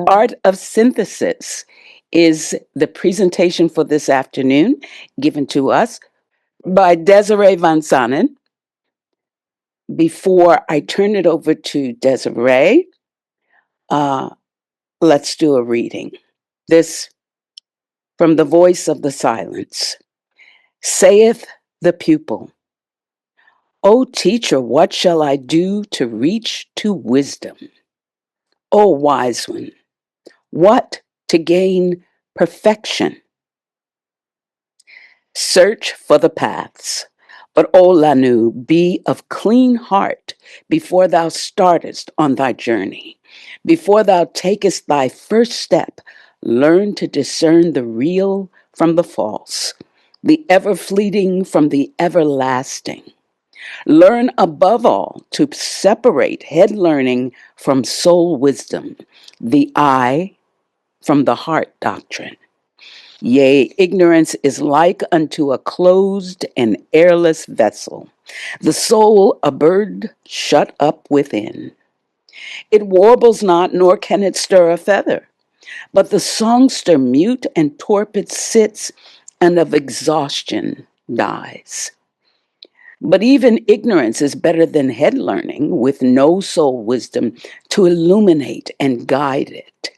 Art of Synthesis is the presentation for this afternoon given to us by Desiree Van Sanen. Before I turn it over to Desiree, uh, let's do a reading. This from the voice of the silence. Saith the pupil, O teacher, what shall I do to reach to wisdom? O wise one, what to gain perfection? Search for the paths. But, O Lanu, be of clean heart before thou startest on thy journey. Before thou takest thy first step, learn to discern the real from the false, the ever fleeting from the everlasting. Learn above all to separate head learning from soul wisdom, the I from the heart doctrine. Yea, ignorance is like unto a closed and airless vessel, the soul a bird shut up within. It warbles not, nor can it stir a feather, but the songster mute and torpid sits, and of exhaustion dies. But even ignorance is better than head learning, with no soul wisdom to illuminate and guide it.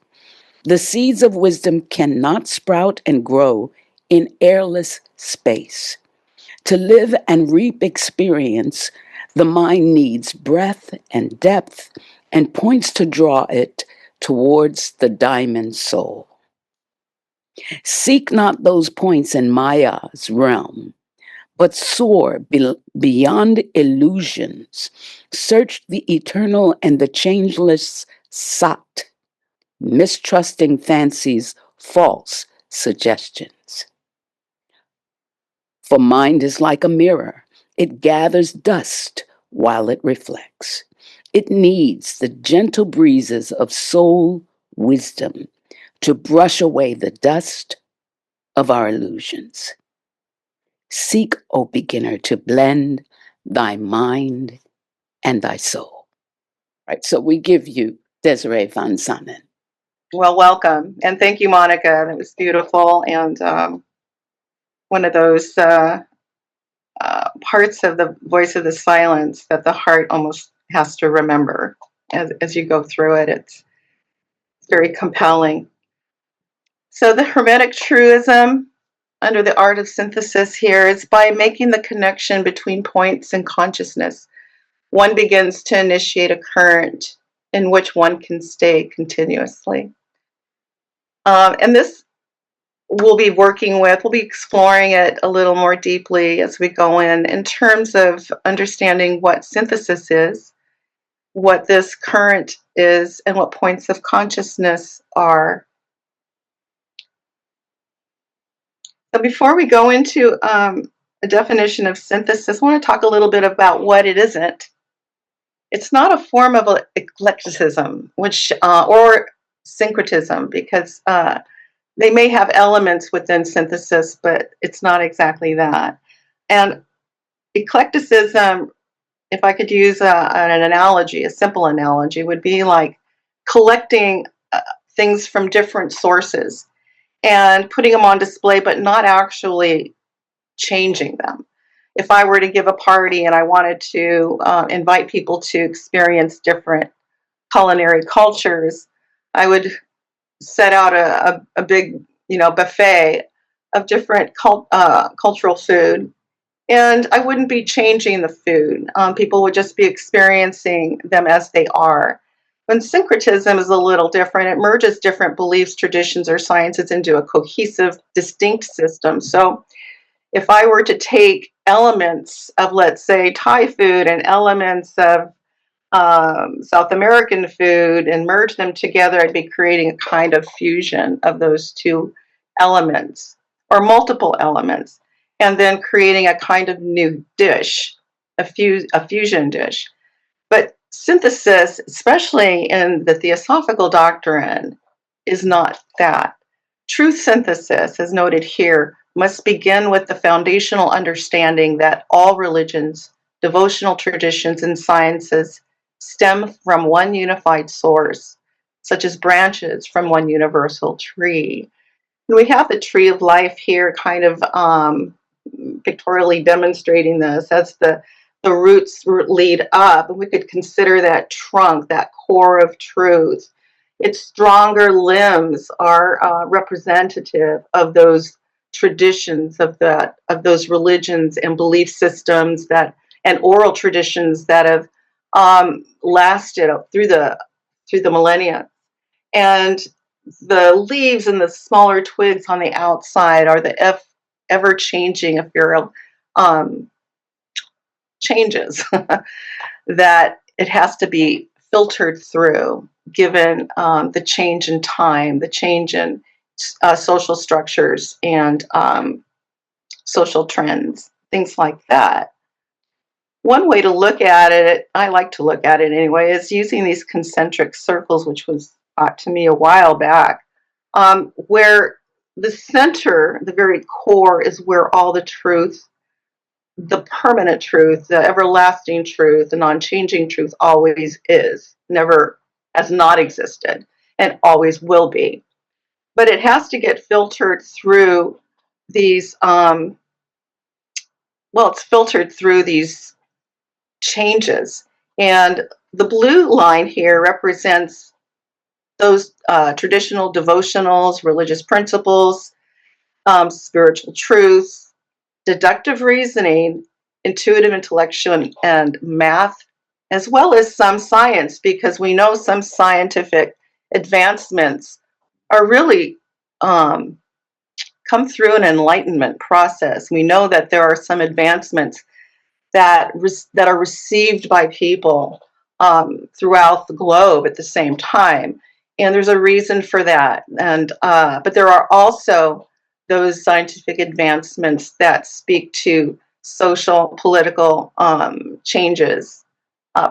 The seeds of wisdom cannot sprout and grow in airless space. To live and reap experience, the mind needs breadth and depth and points to draw it towards the diamond soul. Seek not those points in Maya's realm, but soar beyond illusions. Search the eternal and the changeless Sat, mistrusting fancies, false suggestions. For mind is like a mirror. It gathers dust while it reflects. It needs the gentle breezes of soul wisdom to brush away the dust of our illusions. Seek, O beginner, to blend thy mind and thy soul. Right, so we give you Desiree Van Sanen. Well, welcome. And thank you, Monica. That was beautiful. And one of those parts of the voice of the silence that the heart almost has to remember as you go through it. It's very compelling. So the Hermetic truism under the art of synthesis here is by making the connection between points in consciousness, one begins to initiate a current in which one can stay continuously. And this we'll be exploring it a little more deeply as we go in terms of understanding what synthesis is, what this current is, and what points of consciousness are. So before we go into a definition of synthesis, I want to talk a little bit about what it isn't. It's not a form of eclecticism, or syncretism, because they may have elements within synthesis, but it's not exactly that. And eclecticism, if I could use an analogy, a simple analogy, would be like collecting things from different sources and putting them on display, but not actually changing them. If I were to give a party and I wanted to invite people to experience different culinary cultures, I would set out a big, buffet of different cultural food, and I wouldn't be changing the food. People would just be experiencing them as they are. When syncretism is a little different, it merges different beliefs, traditions, or sciences into a cohesive, distinct system. So if I were to take elements of, let's say, Thai food and elements of South American food and merge them together, I'd be creating a kind of fusion of those two elements or multiple elements, and then creating a kind of new dish, a fusion dish. But synthesis, especially in the Theosophical doctrine, is not that. Truth synthesis, as noted here, must begin with the foundational understanding that all religions, devotional traditions, and sciences stem from one unified source. such as branches from one universal tree. And we have the tree of life here, kind of pictorially demonstrating this as the roots lead up. We could consider that trunk, that core of truth. Its stronger limbs are representative of those traditions, of those religions and belief systems and oral traditions that have lasted through the millennia. And the leaves and the smaller twigs on the outside are the ever-changing ephemeral changes that it has to be filtered through, given the change in time, the change in social structures and social trends, things like that. One way to look at it, I like to look at it anyway, is using these concentric circles, which was taught to me a while back, where the center, the very core, is where all the truth, the permanent truth, the everlasting truth, the non-changing truth always is, never has not existed, and always will be. But it has to get filtered through these, it's filtered through these changes. And the blue line here represents those traditional devotionals, religious principles, spiritual truths, deductive reasoning, intuitive intellection, and math, as well as some science, because we know some scientific advancements are really come through an enlightenment process. We know that there are some advancements that are received by people throughout the globe at the same time, and there's a reason for that. And but there are also those scientific advancements that speak to social, political changes,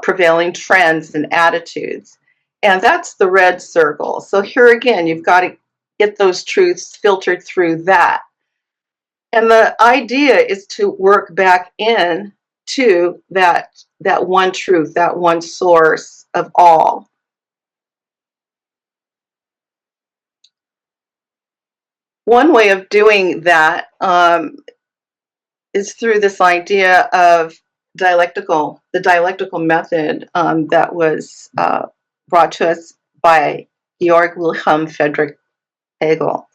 prevailing trends and attitudes, and that's the red circle. So here again, you've got to get those truths filtered through that. And the idea is to work back in to that one truth, that one source of all. One way of doing that is through this idea of the dialectical method that was brought to us by Georg Wilhelm Friedrich Hegel.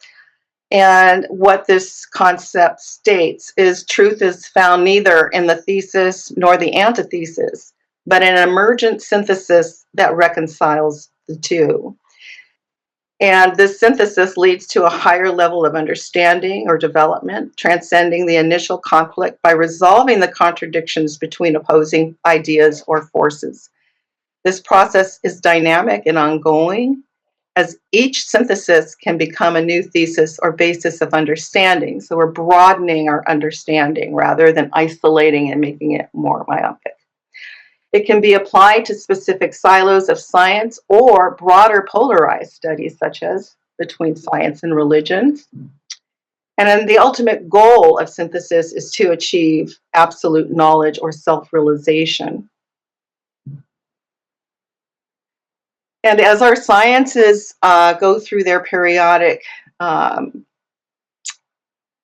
And what this concept states is truth is found neither in the thesis nor the antithesis, but in an emergent synthesis that reconciles the two. And this synthesis leads to a higher level of understanding or development, transcending the initial conflict by resolving the contradictions between opposing ideas or forces. This process is dynamic and ongoing, as each synthesis can become a new thesis or basis of understanding. So we're broadening our understanding rather than isolating and making it more myopic. It can be applied to specific silos of science or broader polarized studies, such as between science and religions. And then the ultimate goal of synthesis is to achieve absolute knowledge or self-realization. And as our sciences go through their periodic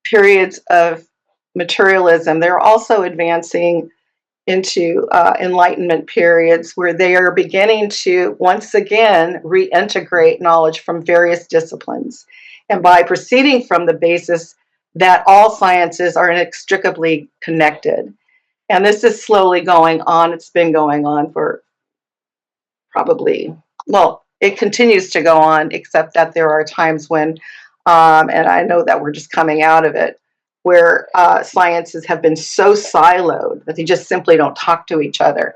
periods of materialism, they're also advancing into enlightenment periods where they are beginning to once again reintegrate knowledge from various disciplines. And by proceeding from the basis that all sciences are inextricably connected. And this is slowly going on. It's been going on for probably, it continues to go on, except that there are times when, and I know that we're just coming out of it, where sciences have been so siloed that they just simply don't talk to each other.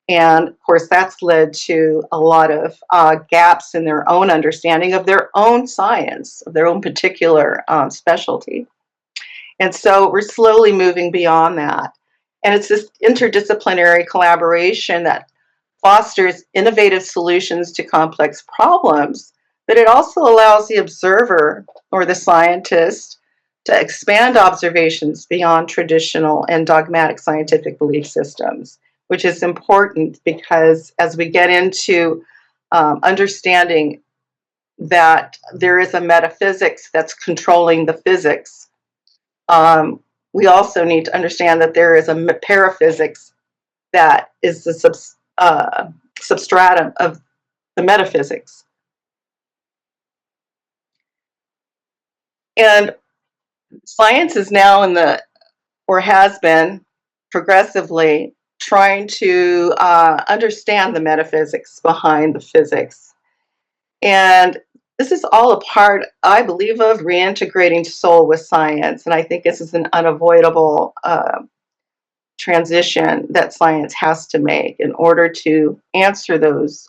And of course, that's led to a lot of gaps in their own understanding of their own science, of their own particular specialty. And so we're slowly moving beyond that. And it's this interdisciplinary collaboration that fosters innovative solutions to complex problems, but it also allows the observer or the scientist to expand observations beyond traditional and dogmatic scientific belief systems, which is important because as we get into understanding that there is a metaphysics that's controlling the physics. We also need to understand that there is a paraphysics that is the substratum of the metaphysics. And science is now or has been progressively trying to understand the metaphysics behind the physics. And this is all a part, I believe, of reintegrating soul with science. And I think this is an unavoidable transition that science has to make in order to answer those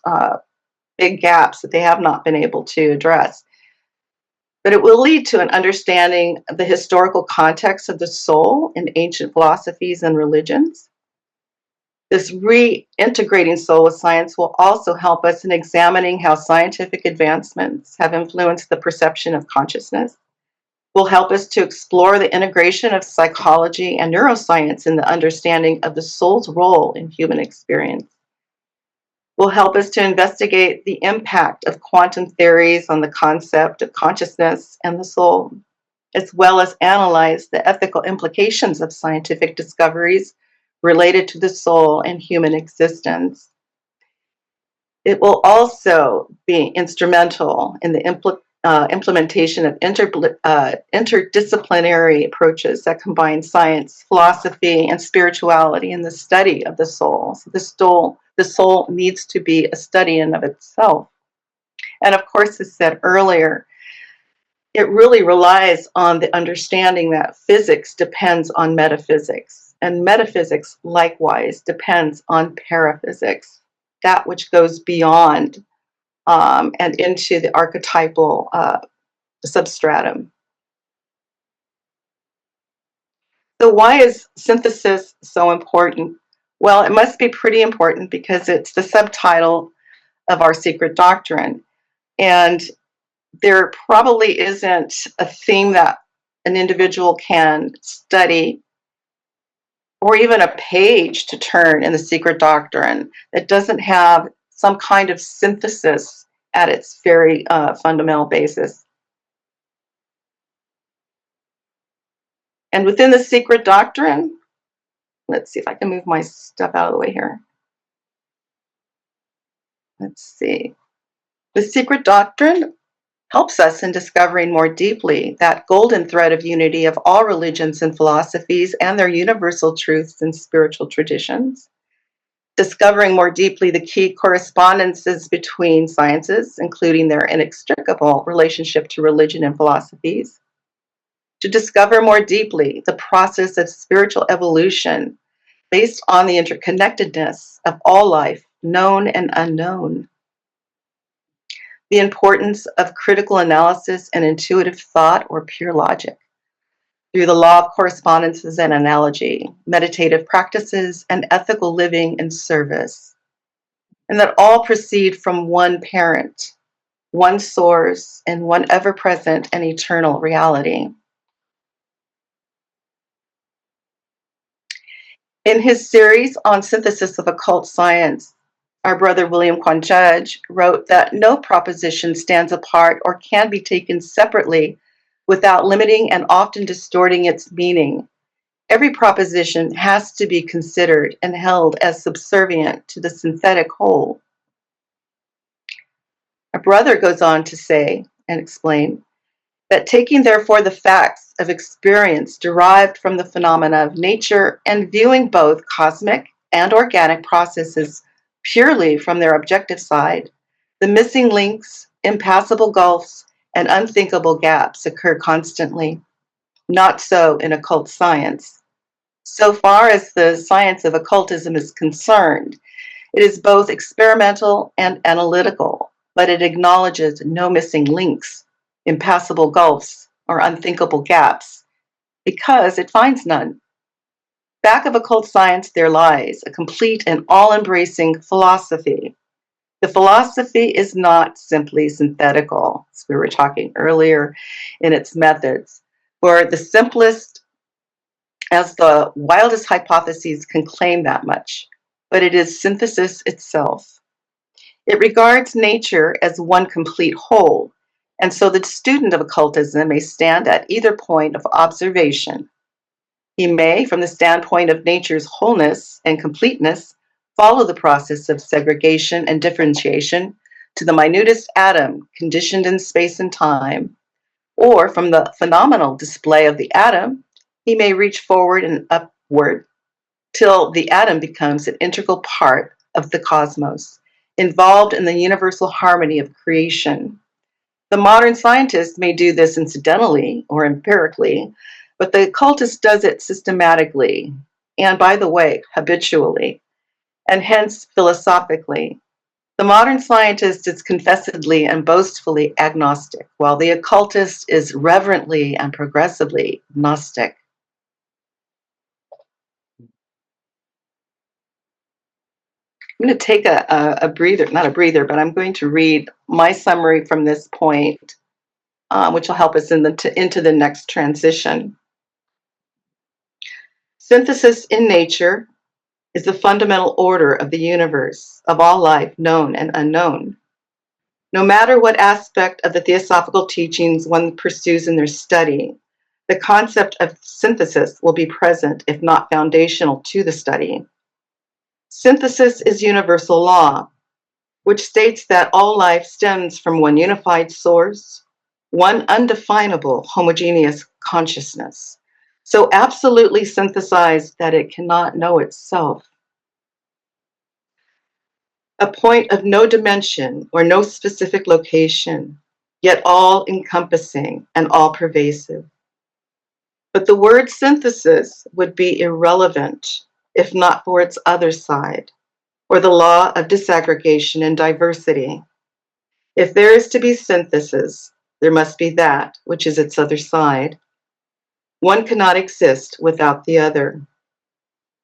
big gaps that they have not been able to address. But it will lead to an understanding of the historical context of the soul in ancient philosophies and religions. This reintegrating soul with science will also help us in examining how scientific advancements have influenced the perception of consciousness. Will help us to explore the integration of psychology and neuroscience in the understanding of the soul's role in human experience. Will help us to investigate the impact of quantum theories on the concept of consciousness and the soul, as well as analyze the ethical implications of scientific discoveries related to the soul and human existence. It will also be instrumental in the implementation of interdisciplinary approaches that combine science, philosophy, and spirituality in the study of the soul. So the soul needs to be a study in of itself. And of course, as said earlier, it really relies on the understanding that physics depends on metaphysics, and metaphysics likewise depends on paraphysics, that which goes beyond and into the archetypal substratum. So why is synthesis so important? Well, it must be pretty important because it's the subtitle of our secret doctrine. And there probably isn't a theme that an individual can study or even a page to turn in the secret doctrine that doesn't have some kind of synthesis at its very fundamental basis. And within the secret doctrine, let's see if I can move my stuff out of the way here. Let's see. The secret doctrine helps us in discovering more deeply that golden thread of unity of all religions and philosophies and their universal truths and spiritual traditions. Discovering more deeply the key correspondences between sciences, including their inextricable relationship to religion and philosophies. To discover more deeply the process of spiritual evolution based on the interconnectedness of all life, known and unknown. The importance of critical analysis and intuitive thought or pure logic through the law of correspondences and analogy, meditative practices, and ethical living and service. And that all proceed from one parent, one source, and one ever-present and eternal reality. In his series on synthesis of occult science, our brother William Quan Judge wrote that no proposition stands apart or can be taken separately without limiting and often distorting its meaning. Every proposition has to be considered and held as subservient to the synthetic whole. Our brother goes on to say and explain that taking therefore the facts of experience derived from the phenomena of nature and viewing both cosmic and organic processes purely from their objective side, the missing links, impassable gulfs, and unthinkable gaps occur constantly. Not so in occult science. So far as the science of occultism is concerned, it is both experimental and analytical, but it acknowledges no missing links, impassable gulfs, or unthinkable gaps, because it finds none. Back of occult science there lies a complete and all-embracing philosophy. The philosophy is not simply synthetical, as we were talking earlier, in its methods, for the simplest as the wildest hypotheses can claim that much, but it is synthesis itself. It regards nature as one complete whole, And so the student of occultism may stand at either point of observation. He may, from the standpoint of nature's wholeness and completeness, follow the process of segregation and differentiation to the minutest atom conditioned in space and time, or from the phenomenal display of the atom, he may reach forward and upward till the atom becomes an integral part of the cosmos, involved in the universal harmony of creation. The modern scientist may do this incidentally or empirically, but the occultist does it systematically, and by the way, habitually, and hence philosophically. The modern scientist is confessedly and boastfully agnostic, while the occultist is reverently and progressively Gnostic. I'm going to take a breather, not a breather, but I'm going to read my summary from this point, which will help us into the next transition. Synthesis in nature is the fundamental order of the universe, of all life, known and unknown. No matter what aspect of the theosophical teachings one pursues in their study, the concept of synthesis will be present, if not foundational, to the study. Synthesis is universal law, which states that all life stems from one unified source, one undefinable homogeneous consciousness, so absolutely synthesized that it cannot know itself. A point of no dimension or no specific location, yet all encompassing and all pervasive. But the word synthesis would be irrelevant if not for its other side, or the law of disaggregation and diversity. If there is to be synthesis, there must be that which is its other side. One cannot exist without the other.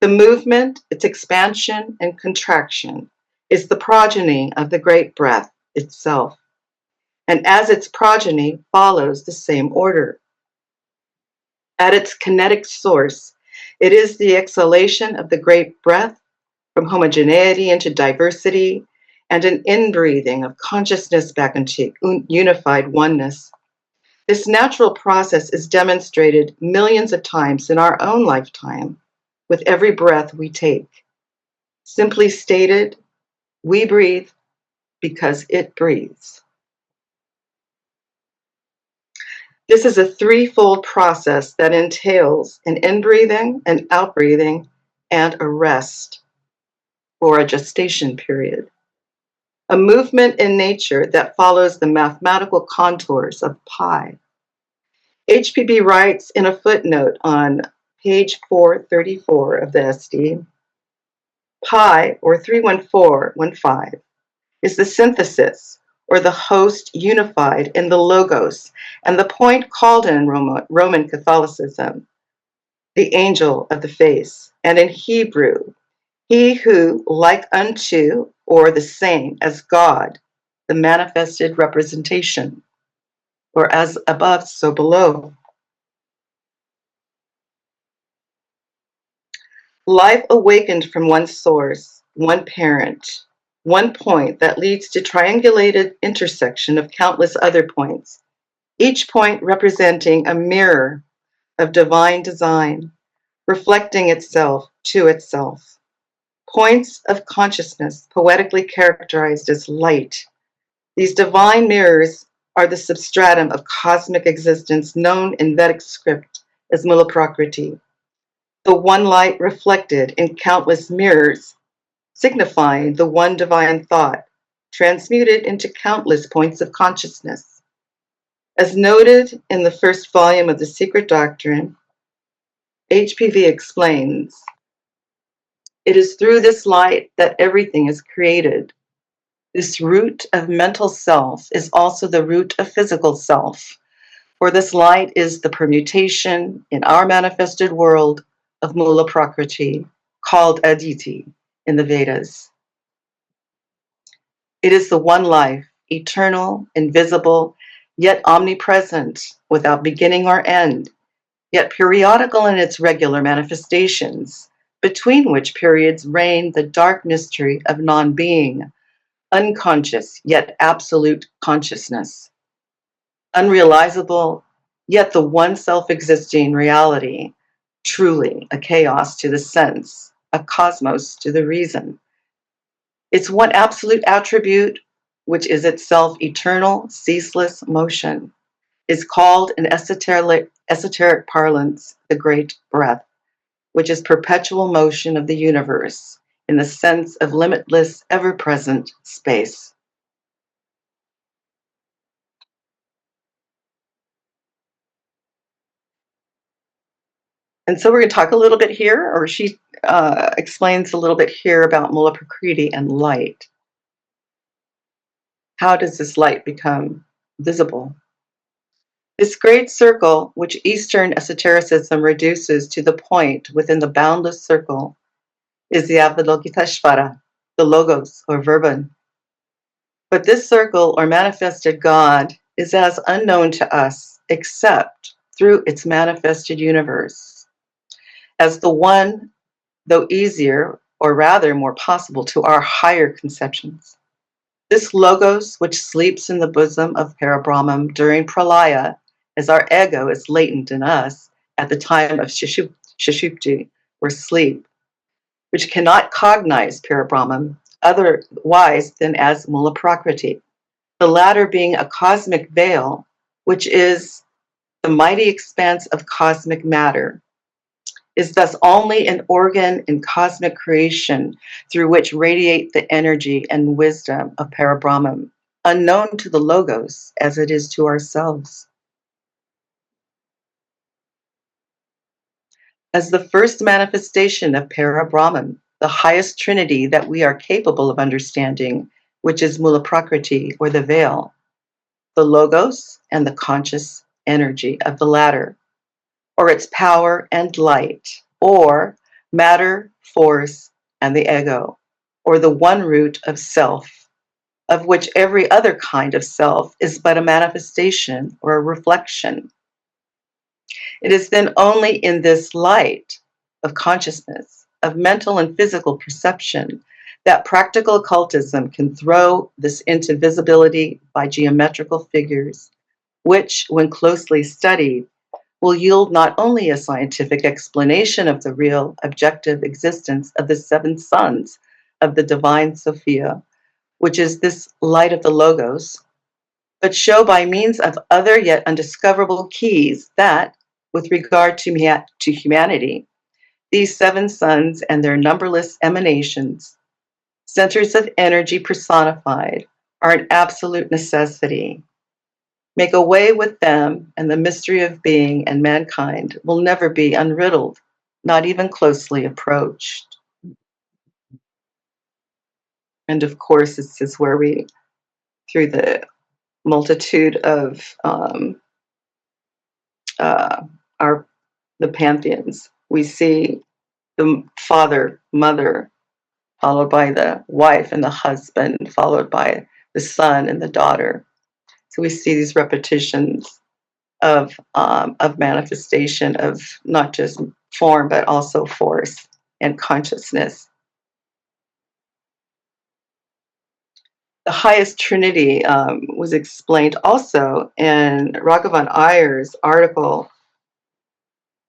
The movement, its expansion and contraction, is the progeny of the great breath itself, and as its progeny follows the same order. At its kinetic source, it is the exhalation of the great breath from homogeneity into diversity and an inbreathing of consciousness back into unified oneness. This natural process is demonstrated millions of times in our own lifetime with every breath we take. Simply stated, we breathe because it breathes. This is a threefold process that entails an inbreathing, an outbreathing, and a rest, or a gestation period. A movement in nature that follows the mathematical contours of pi. HPB writes in a footnote on page 434 of the SD, pi, or 31415, is the synthesis, or the host unified in the logos, and the point called in Roman Catholicism, the angel of the face, and in Hebrew, he who, like unto, or the same as God, the manifested representation, or as above, so below. Life awakened from one source, one parent, one point that leads to triangulated intersection of countless other points, each point representing a mirror of divine design, reflecting itself to itself. Points of consciousness, poetically characterized as light. These divine mirrors are the substratum of cosmic existence known in Vedic script as Mula Prakriti. The one light reflected in countless mirrors, signifying the one divine thought, transmuted into countless points of consciousness. As noted in the first volume of The Secret Doctrine, HPV explains, it is through this light that everything is created. This root of mental self is also the root of physical self, for this light is the permutation in our manifested world of Mula Prakriti, called Aditi in the Vedas. It is the one life, eternal, invisible, yet omnipresent, without beginning or end, yet periodical in its regular manifestations, between which periods reign the dark mystery of non-being, unconscious yet absolute consciousness. unrealizable, yet the one self-existing reality, truly a chaos to the sense, a cosmos to the reason. Its one absolute attribute, which is itself eternal, ceaseless motion, is called in esoteric parlance the great breath, which is perpetual motion of the universe in the sense of limitless, ever-present space. And so we're going to talk a little bit here, or she explains a little bit here about Mula Prakriti and light. How does this light become visible? This great circle, which Eastern esotericism reduces to the point within the boundless circle, is the Avalokiteshvara, the Logos or Verbum. But this circle or manifested God is as unknown to us except through its manifested universe, as the one, though easier, or rather more possible to our higher conceptions. This Logos, which sleeps in the bosom of Parabrahman during Pralaya, as our ego is latent in us at the time of Sushupti, or sleep, which cannot cognize Parabrahman otherwise than as Mula Prakriti, the latter being a cosmic veil, which is the mighty expanse of cosmic matter, is thus only an organ in cosmic creation through which radiate the energy and wisdom of Parabrahman, unknown to the Logos as it is to ourselves. As the first manifestation of Parabrahman, the highest trinity that we are capable of understanding, which is Mula Prakriti, or the veil, the Logos and the conscious energy of the latter, or its power and light, or matter, force, and the ego, or the one root of self, of which every other kind of self is but a manifestation or a reflection. It is then only in this light of consciousness, of mental and physical perception, that practical occultism can throw this into visibility by geometrical figures, which, when closely studied, will yield not only a scientific explanation of the real objective existence of the seven sons of the divine Sophia, which is this light of the Logos, but show by means of other yet undiscoverable keys that, with regard to humanity, these seven sons and their numberless emanations, centers of energy personified, are an absolute necessity. Make away with them, and the mystery of being and mankind will never be unriddled, not even closely approached. And of course, this is where we, through the multitude of the pantheons, we see the father, mother, followed by the wife and the husband, followed by the son and the daughter. So we see these repetitions of manifestation of not just form, but also force and consciousness. The highest Trinity was explained also in Raghavan Iyer's article,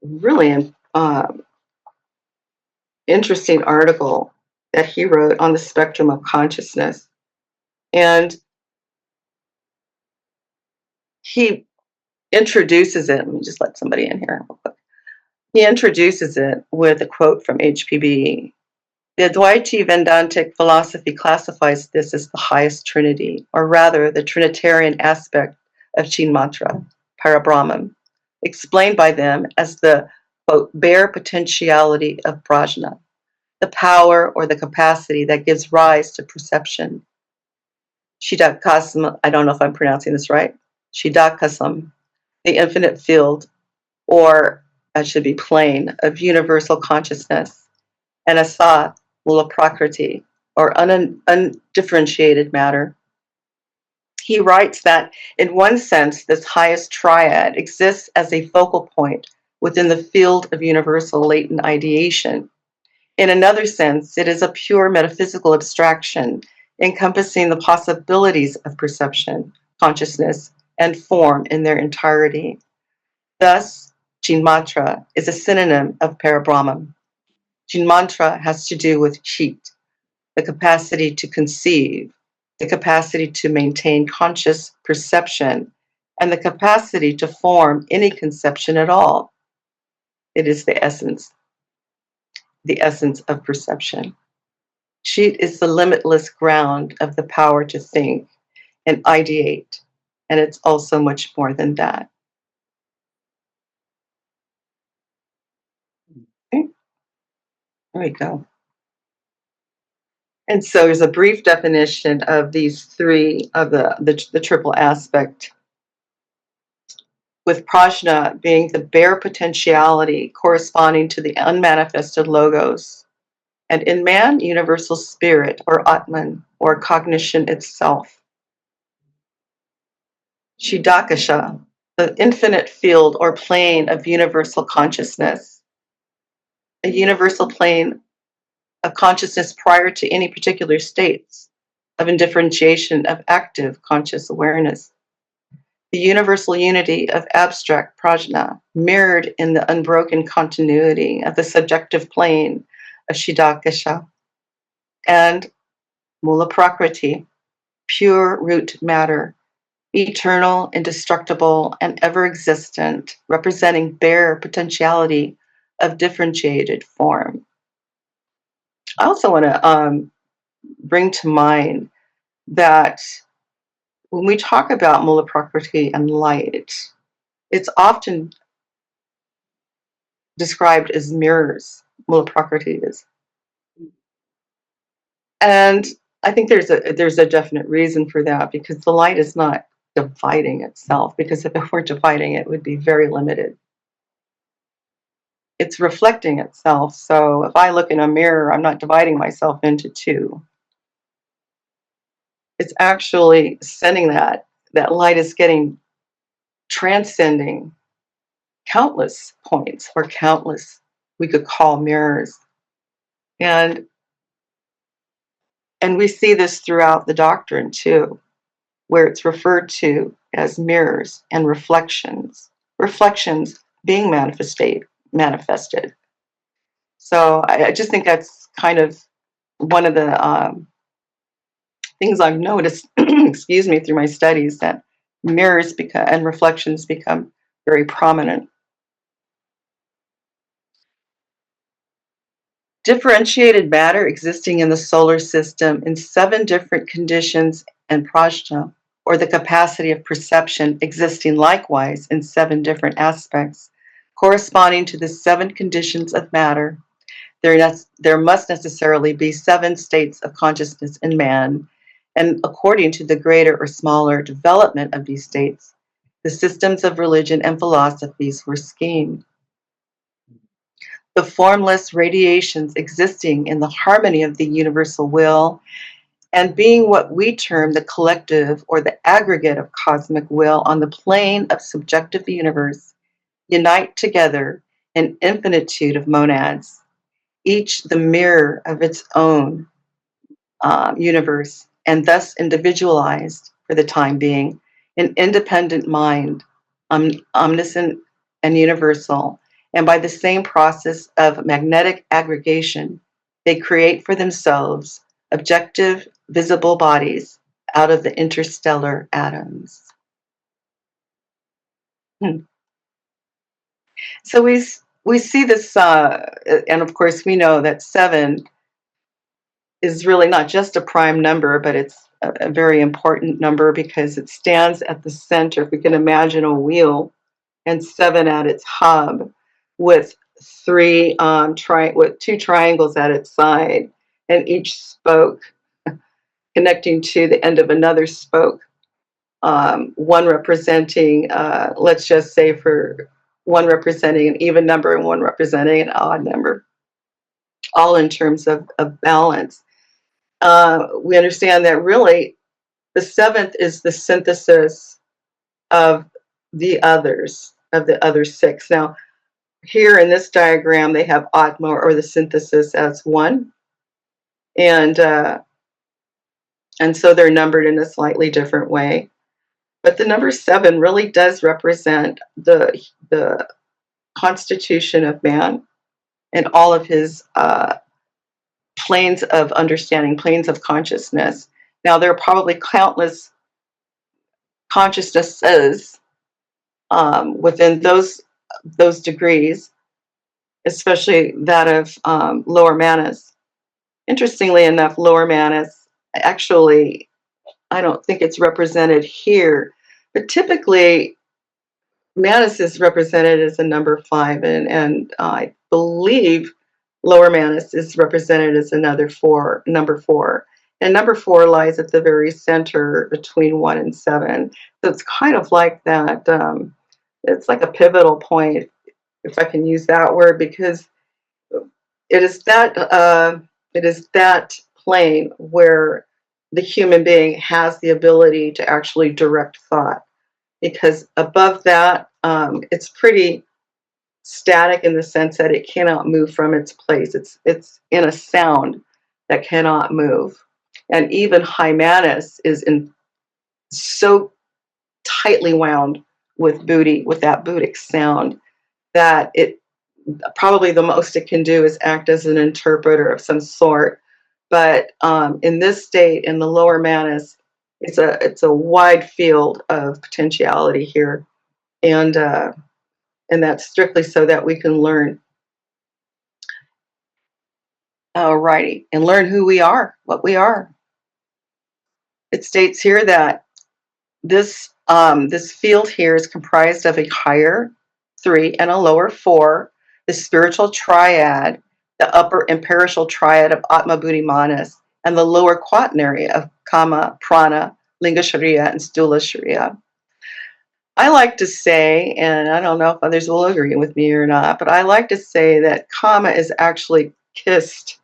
really interesting article that he wrote on the spectrum of consciousness. And he introduces it. Let me just let somebody in here real quick. He introduces it with a quote from HPB. The Advaita Vedantic philosophy classifies this as the highest trinity, or rather the Trinitarian aspect of Chinmatra, Parabrahman, explained by them as the, quote, bare potentiality of prajna, the power or the capacity that gives rise to perception. Shidakasam, I don't know if I'm pronouncing this right, Shidakasam, the infinite field, or that should be plain, of universal consciousness, and Asat, Mula Prakriti, or undifferentiated matter. He writes that, in one sense, this highest triad exists as a focal point within the field of universal latent ideation. In another sense, it is a pure metaphysical abstraction encompassing the possibilities of perception, consciousness, and form in their entirety. Thus, Jinmatra is a synonym of Parabrahman. Jinmatra has to do with Chit, the capacity to conceive, the capacity to maintain conscious perception, and the capacity to form any conception at all. It is the essence of perception. Chit is the limitless ground of the power to think and ideate, and it's also much more than that. Okay, there we go. And so there's a brief definition of these three of the triple aspect, with prajna being the bare potentiality corresponding to the unmanifested logos, and in man, universal spirit or Atman or cognition itself. Chidakasha, the infinite field or plane of universal consciousness, a universal plane of consciousness prior to any particular states of indifferentiation of active conscious awareness. The universal unity of abstract prajna, mirrored in the unbroken continuity of the subjective plane of Chidakasha, and Mula Prakriti, pure root matter, eternal, indestructible, and ever existent, representing bare potentiality of differentiated form. I also want to bring to mind that when we talk about Mula Prakriti and light, it's often described as mirrors. Mula Prakriti is, and I think there's a definite reason for that, because the light is not dividing itself. Because if it were dividing, it would be very limited. It's reflecting itself. So if I look in a mirror, I'm not dividing myself into two. It's actually sending that light is getting transcending countless points, or countless we could call mirrors. And we see this throughout the doctrine too, where it's referred to as mirrors and reflections being manifested. So I just think that's kind of one of the things I've noticed, excuse me, through my studies, that mirrors and reflections become very prominent. Differentiated matter existing in the solar system in 7 different conditions, and prajna, or the capacity of perception, existing likewise in 7 different aspects, corresponding to the 7 conditions of matter. There must necessarily be 7 states of consciousness in man, and according to the greater or smaller development of these states, the systems of religion and philosophies were schemed. The formless radiations existing in the harmony of the universal will, and being what we term the collective or the aggregate of cosmic will on the plane of subjective universe, unite together an infinitude of monads, each the mirror of its own universe, and thus individualized for the time being, an independent mind, omniscient and universal. And by the same process of magnetic aggregation, they create for themselves objective, visible bodies out of the interstellar atoms. So we see this, and of course we know that 7 is really not just a prime number, but it's a very important number, because it stands at the center. If we can imagine a wheel, and 7 at its hub, with 2 triangles at its side, and each spoke connecting to the end of another spoke. One representing, let's just say, for one representing an even number and one representing an odd number, all in terms of balance. We understand that really the 7th is the synthesis of the other 6. Now, here in this diagram, they have Atma, or the synthesis, as 1. And so they're numbered in a slightly different way. But the number 7 really does represent the constitution of man and all of his planes of understanding, planes of consciousness. Now, there are probably countless consciousnesses within those degrees, especially that of lower manas. Interestingly enough, lower manas actually, I don't think it's represented here, but typically Manus is represented as a number 5, and I believe lower Manus is represented as another 4, number 4. And number 4 lies at the very center between 1 and 7. So it's kind of like that. It's like a pivotal point, if I can use that word, because it is that plane where the human being has the ability to actually direct thought, because above that, it's pretty static in the sense that it cannot move from its place. It's in a sound that cannot move, and even high Manus is in so tightly wound with Buddhi, with that Buddhic sound, that it probably the most it can do is act as an interpreter of some sort. But in this state, in the lower Manus, it's a wide field of potentiality here, and that's strictly so that we can learn. Alrighty, and learn who we are, what we are. It states here that this field here is comprised of a higher 3 and a lower 4, the spiritual triad, the upper imperishal triad of Atma Buddhi Manas, and the lower quaternary of Kama, Prana, Linga Shariya, and Stula Shariya. I like to say, and I don't know if others will agree with me or not, but I like to say that Kama is actually kissed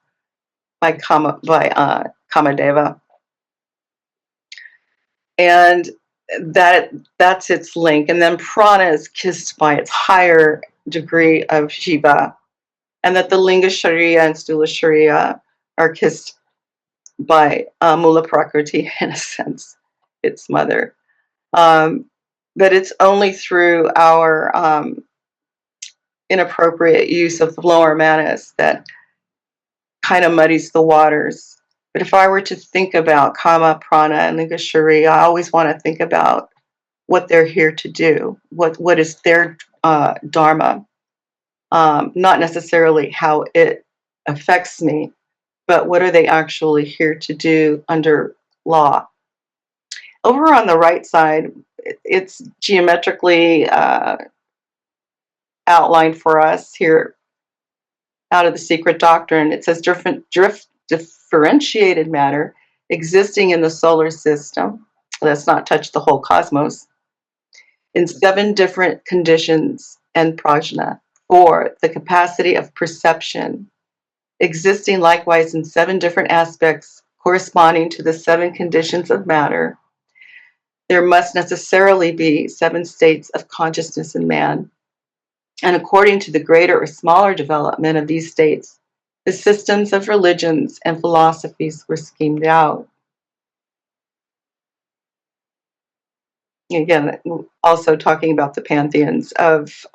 by Kamadeva, and that's its link. And then Prana is kissed by its higher degree of Shiva, and that the Linga Shariya and Stula Shariya are kissed by Mula Prakriti, in a sense, its mother. But it's only through our inappropriate use of the lower manas that kind of muddies the waters. But if I were to think about Kama, Prana, and Linga Shariya, I always want to think about what they're here to do, what is their dharma, not necessarily how it affects me, but what are they actually here to do under law. Over on the right side, it's geometrically outlined for us here out of the Secret Doctrine. It says differentiated matter existing in the solar system, let's not touch the whole cosmos, in 7 different conditions and prajna. 4, the capacity of perception, existing likewise in 7 different aspects corresponding to the 7 conditions of matter. There must necessarily be 7 states of consciousness in man. And according to the greater or smaller development of these states, the systems of religions and philosophies were schemed out. Again, also talking about the pantheons of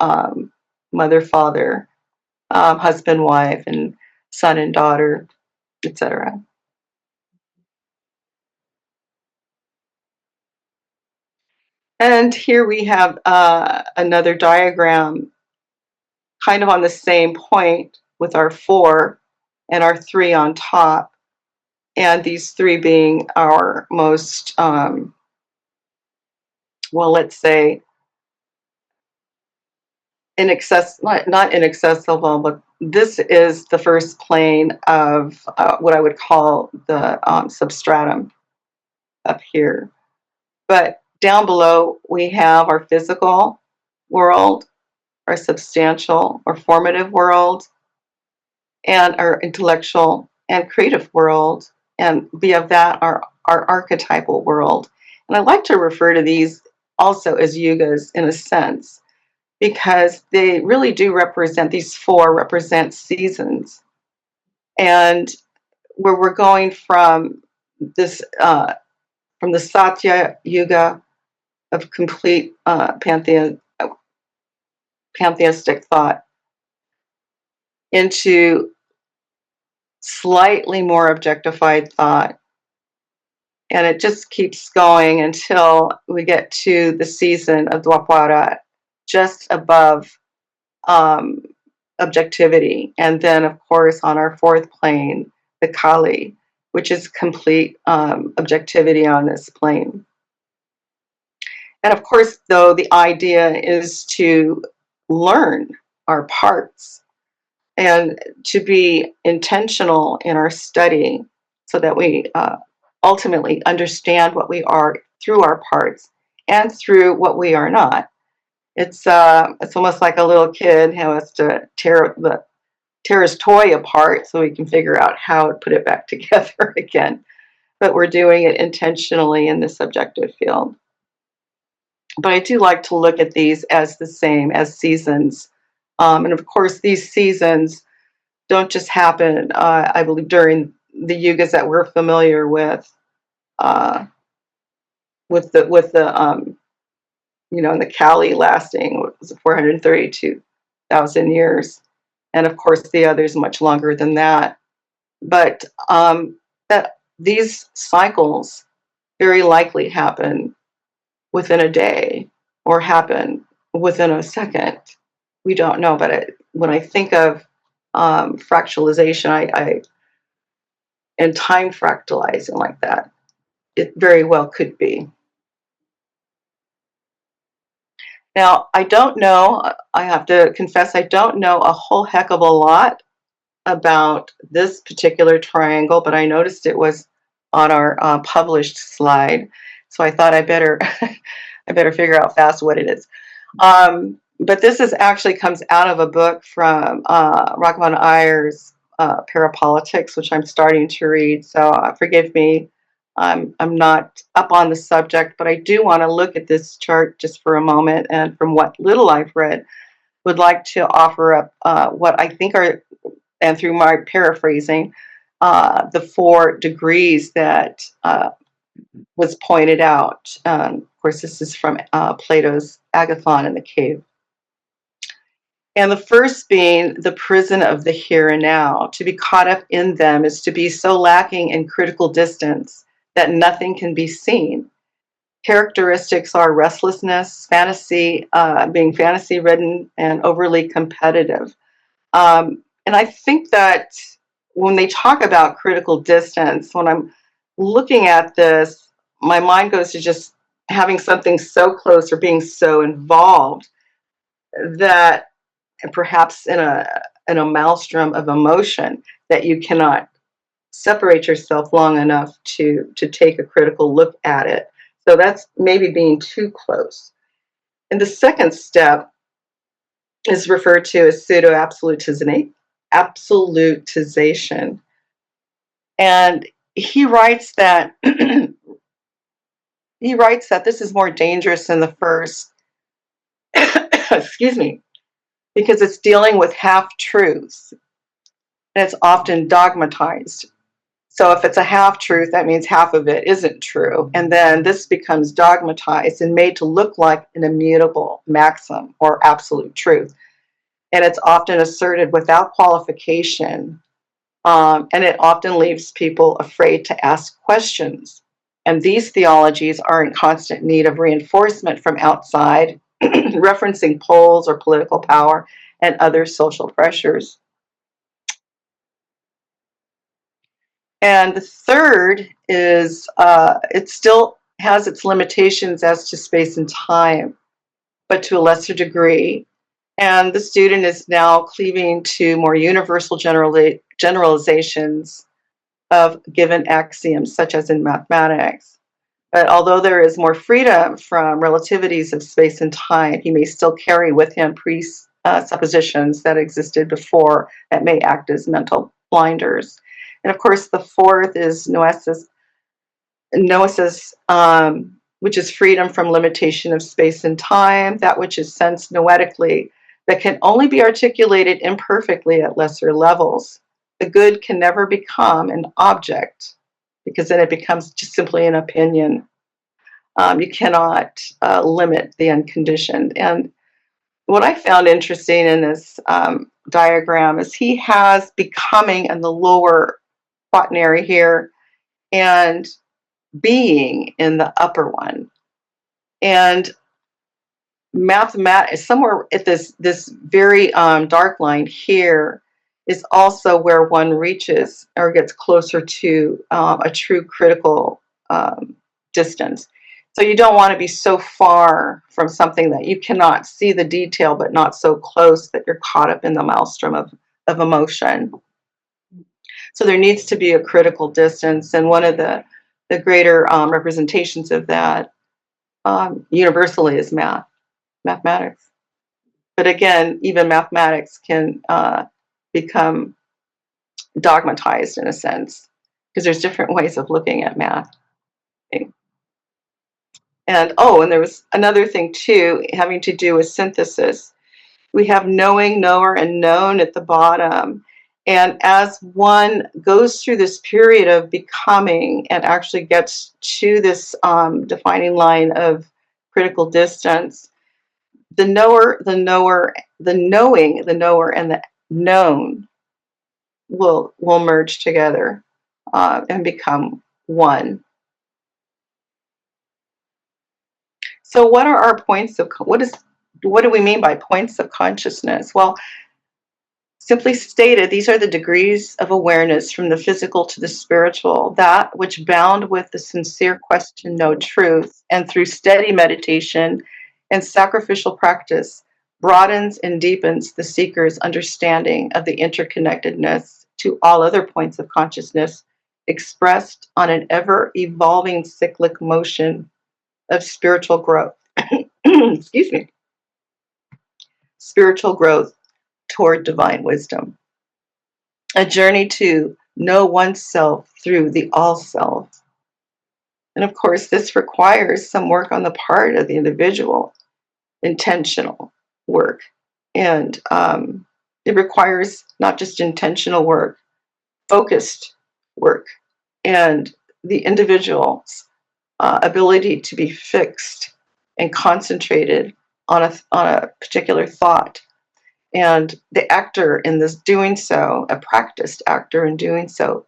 mother, father, husband, wife, and son and daughter, etc. And here we have another diagram kind of on the same point with our 4 and our 3 on top, and these 3 being our most, well, let's say, not inaccessible, but this is the first plane of what I would call the substratum up here. But down below, we have our physical world, our substantial or formative world, and our intellectual and creative world, and via that, our archetypal world. And I like to refer to these also as yugas in a sense, because they really do represent, these 4 represent seasons. And where we're going from this, from the Satya Yuga of complete pantheistic thought into slightly more objectified thought. And it just keeps going until we get to the season of Dwapara, just above um, objectivity. And then, of course, on our fourth plane, the Kali, which is complete objectivity on this plane. And of course, though, the idea is to learn our parts and to be intentional in our study so that we ultimately understand what we are through our parts and through what we are not. It's almost like a little kid who has to tear his toy apart so he can figure out how to put it back together again. But we're doing it intentionally in the subjective field. But I do like to look at these as the same as seasons. And of course, these seasons don't just happen, I believe, during the yugas that we're familiar with the the Kali lasting, what was it, 432,000 years, and of course the others much longer than that. But that these cycles very likely happen within a day or happen within a second. We don't know, but when I think of fractalization, and time fractalizing like that, it very well could be. Now, I don't know, I have to confess, I don't know a whole heck of a lot about this particular triangle, but I noticed it was on our published slide. So I thought I better I better figure out fast what it is. But this is actually comes out of a book from Rahman Iyer's Parapolitics, which I'm starting to read. So forgive me, I'm not up on the subject, but I do want to look at this chart just for a moment. And from what little I've read, would like to offer up what I think are, and through my paraphrasing, the 4 degrees that was pointed out. Of course, this is from Plato's Agathon in the Cave. And the first being the prison of the here and now. To be caught up in them is to be so lacking in critical distance that nothing can be seen. Characteristics are restlessness, fantasy, being fantasy ridden, and overly competitive. And I think that when they talk about critical distance, when I'm looking at this, my mind goes to just having something so close or being so involved that, and perhaps in a maelstrom of emotion, that you cannot separate yourself long enough to take a critical look at it. So that's maybe being too close. And the second step is referred to as pseudo-absolutization. And he writes that this is more dangerous than the first, excuse me, because it's dealing with half-truths, and it's often dogmatized. So if it's a half-truth, that means half of it isn't true. And then this becomes dogmatized and made to look like an immutable maxim or absolute truth. And it's often asserted without qualification. And it often leaves people afraid to ask questions. And these theologies are in constant need of reinforcement from outside, referencing polls or political power and other social pressures. And the third is it still has its limitations as to space and time, but to a lesser degree. And the student is now cleaving to more universal generalizations of given axioms, such as in mathematics. But although there is more freedom from relativities of space and time, he may still carry with him presuppositions that existed before that may act as mental blinders. And of course, the fourth is noesis, which is freedom from limitation of space and time, that which is sensed noetically, that can only be articulated imperfectly at lesser levels. The good can never become an object, because then it becomes just simply an opinion. You cannot limit the unconditioned. And what I found interesting in this diagram is he has becoming in the lower quaternary here and being in the upper one. And mathematics somewhere at this very dark line here is also where one reaches or gets closer to a true critical distance. So you don't want to be so far from something that you cannot see the detail, but not so close that you're caught up in the maelstrom of emotion. So there needs to be a critical distance, and one of the greater representations of that universally is mathematics. But again, even mathematics can become dogmatized in a sense, because there's different ways of looking at math. Okay. And there was another thing too, having to do with synthesis. We have knowing, knower, and known at the bottom. And as one goes through this period of becoming and actually gets to this defining line of critical distance, the knower, the knowing, the knower, and the known will merge together and become one. So, what are our points of what do we mean by points of consciousness? Well, simply stated, these are the degrees of awareness from the physical to the spiritual, that which, bound with the sincere quest to know truth, and through steady meditation and sacrificial practice, broadens and deepens the seeker's understanding of the interconnectedness to all other points of consciousness, expressed on an ever-evolving cyclic motion of spiritual growth. Excuse me. Spiritual growth toward divine wisdom. A journey to know oneself through the all self. And of course, this requires some work on the part of the individual, intentional work. And it requires not just intentional work, focused work, and the individual's ability to be fixed and concentrated on a particular thought. And the actor in this doing so, a practiced actor in doing so,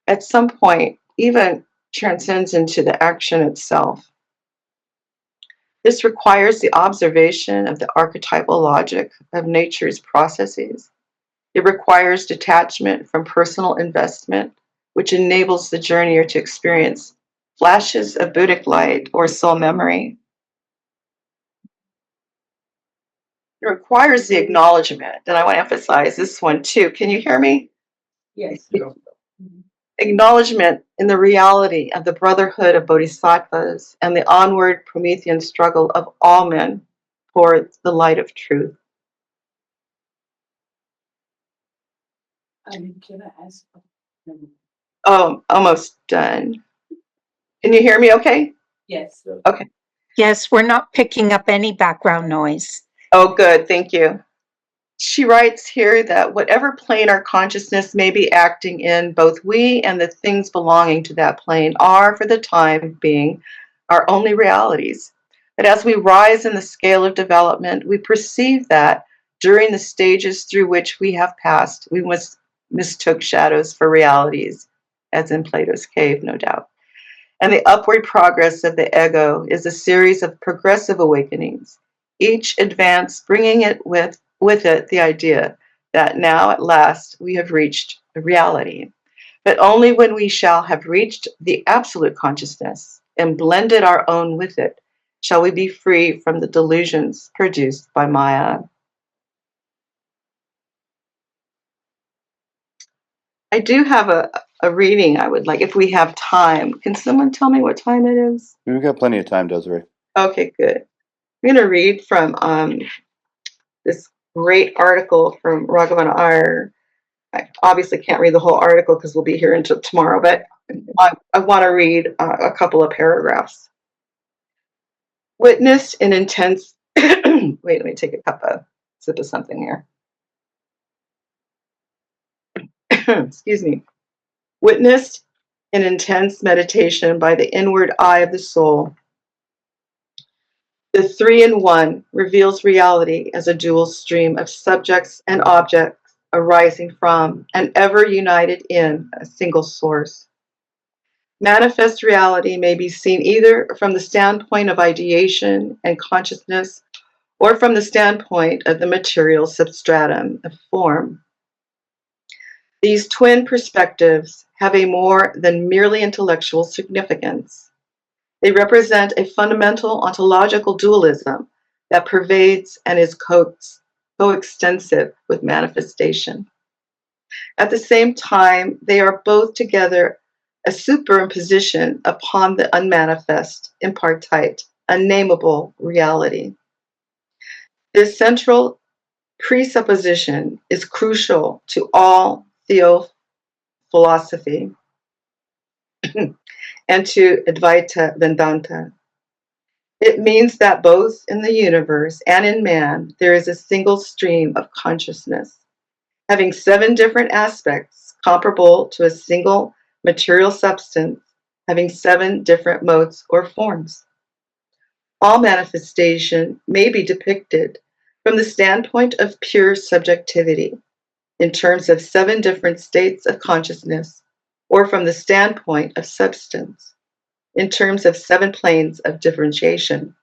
at some point even transcends into the action itself. This requires the observation of the archetypal logic of nature's processes. It requires detachment from personal investment, which enables the journeyer to experience flashes of Buddhic light or soul memory. It requires the acknowledgement, and I want to emphasize this one too. Can you hear me? Yes. Acknowledgement in the reality of the brotherhood of bodhisattvas and the onward Promethean struggle of all men for the light of truth. Can I ask? Oh, almost done. Can you hear me okay? Yes. Okay. Yes, we're not picking up any background noise. Oh, good. Thank you. She writes here that whatever plane our consciousness may be acting in, both we and the things belonging to that plane are, for the time being, our only realities. But as we rise in the scale of development, we perceive that during the stages through which we have passed, we mistook shadows for realities, as in Plato's cave, no doubt. And the upward progress of the ego is a series of progressive awakenings, each advance bringing it with it the idea that now at last we have reached reality. But only when we shall have reached the absolute consciousness and blended our own with it shall we be free from the delusions produced by Maya. I do have a reading I would like, if we have time. Can someone tell me what time it is? We've got plenty of time, Desiree. Okay, good. I'm going to read from this great article from Raghavana Iyer. I obviously can't read the whole article because we'll be here until tomorrow, but I want to read a couple of paragraphs. Witnessed an intense, wait, let me take a sip of something here. Excuse me. Witnessed an intense meditation by the inward eye of the soul The three-in-one reveals reality as a dual stream of subjects and objects arising from and ever united in a single source. Manifest reality may be seen either from the standpoint of ideation and consciousness or from the standpoint of the material substratum of form. These twin perspectives have a more than merely intellectual significance. They represent a fundamental ontological dualism that pervades and is coextensive with manifestation. At the same time, they are both together a superimposition upon the unmanifest, impartite, unnameable reality. This central presupposition is crucial to all theophilosophy and to Advaita Vedanta. It means that both in the universe and in man, there is a single stream of consciousness, having 7 different aspects comparable to a single material substance, having 7 different modes or forms. All manifestation may be depicted from the standpoint of pure subjectivity, in terms of 7 different states of consciousness, or from the standpoint of substance, in terms of 7 planes of differentiation.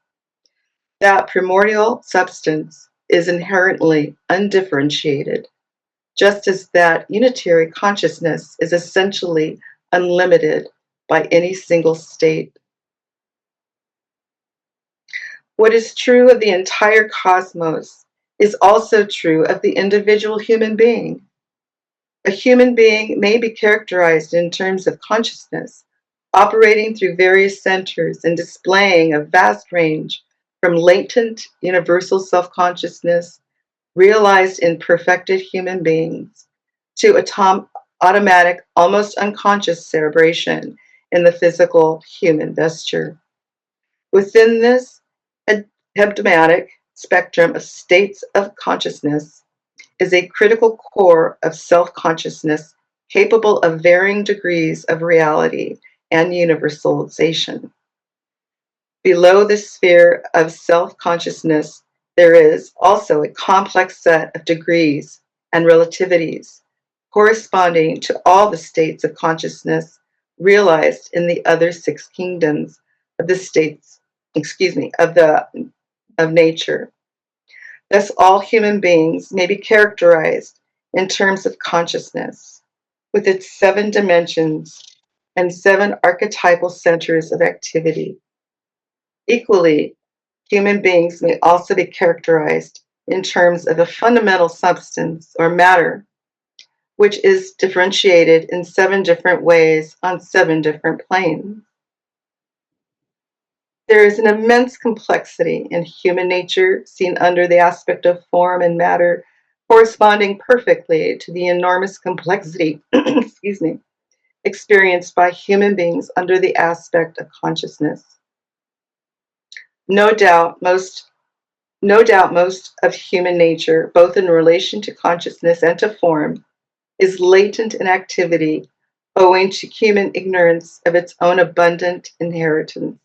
That primordial substance is inherently undifferentiated, just as that unitary consciousness is essentially unlimited by any single state. What is true of the entire cosmos is also true of the individual human being. A human being may be characterized in terms of consciousness, operating through various centers and displaying a vast range from latent universal self-consciousness realized in perfected human beings to automatic, almost unconscious cerebration in the physical human vesture. Within this hebdomadic spectrum of states of consciousness is a critical core of self-consciousness capable of varying degrees of reality and universalization. Below the sphere of self-consciousness, there is also a complex set of degrees and relativities corresponding to all the states of consciousness realized in the other 6 kingdoms of the states, of nature. Thus, all human beings may be characterized in terms of consciousness, with its 7 dimensions and 7 archetypal centers of activity. Equally, human beings may also be characterized in terms of a fundamental substance or matter, which is differentiated in 7 different ways on 7 different planes. There is an immense complexity in human nature seen under the aspect of form and matter, corresponding perfectly to the enormous complexity experienced by human beings under the aspect of consciousness. No doubt most of human nature, both in relation to consciousness and to form, is latent in activity owing to human ignorance of its own abundant inheritance.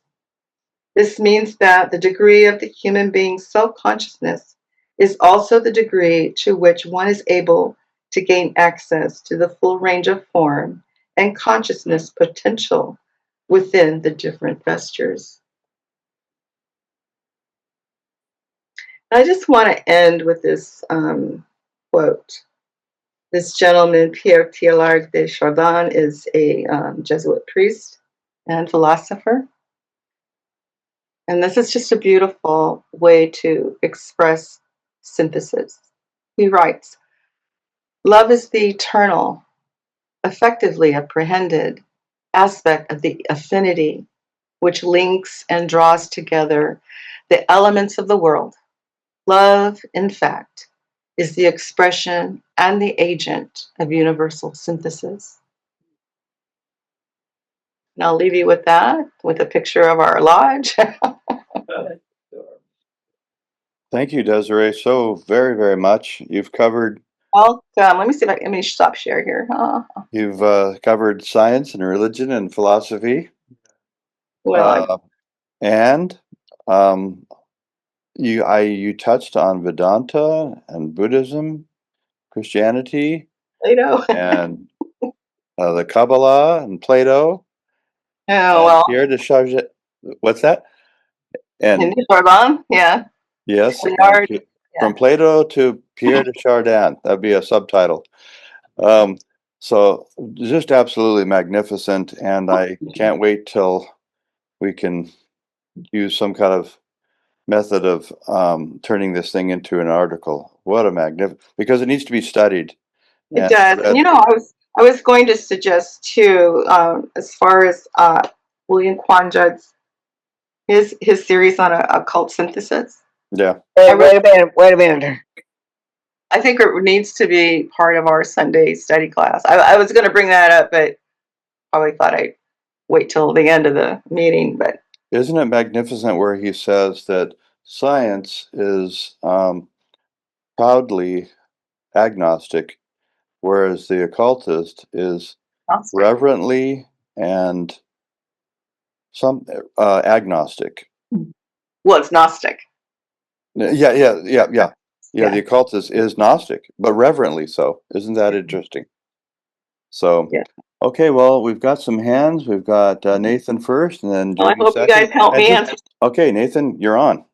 This means that the degree of the human being's self-consciousness is also the degree to which one is able to gain access to the full range of form and consciousness potential within the different vestures. I just want to end with this quote. This gentleman, Pierre Teilhard de Chardin, is a Jesuit priest and philosopher. And this is just a beautiful way to express synthesis. He writes, "Love is the eternal, effectively apprehended aspect of the affinity which links and draws together the elements of the world. Love, in fact, is the expression and the agent of universal synthesis." And I'll leave you with that, with a picture of our lodge. Thank you, Desiree, so very, very much. You've covered Welcome. Let me stop share here. you've covered science and religion and philosophy, Well, and you touched on Vedanta and Buddhism, Christianity, Plato. and the Kabbalah and Plato Oh, and well, Pierre de Charget. What's that? And Hindi Sorbonne, yeah. yes, We and are, from yeah. Plato to Pierre de Chardin. That'd be a subtitle. Um, so just absolutely magnificent, and I can't wait till we can use some kind of method of turning this thing into an article. What a magnificent, because it needs to be studied It and does. And read. I was going to suggest too, as far as William Quan Judd's his series on occult synthesis. Yeah, Wait a minute. I think it needs to be part of our Sunday study class. I was going to bring that up, but probably thought I'd wait till the end of the meeting. But isn't it magnificent where he says that science is proudly agnostic, whereas the occultist is reverently and some agnostic. well, it's Gnostic. Yeah. Yeah. The occultist is Gnostic, but reverently so. Isn't that interesting? So, Yeah. okay, well, we've got some hands. We've got Nathan first, and then Well, I Judy hope second. you guys help me And answer. okay, Nathan, you're on.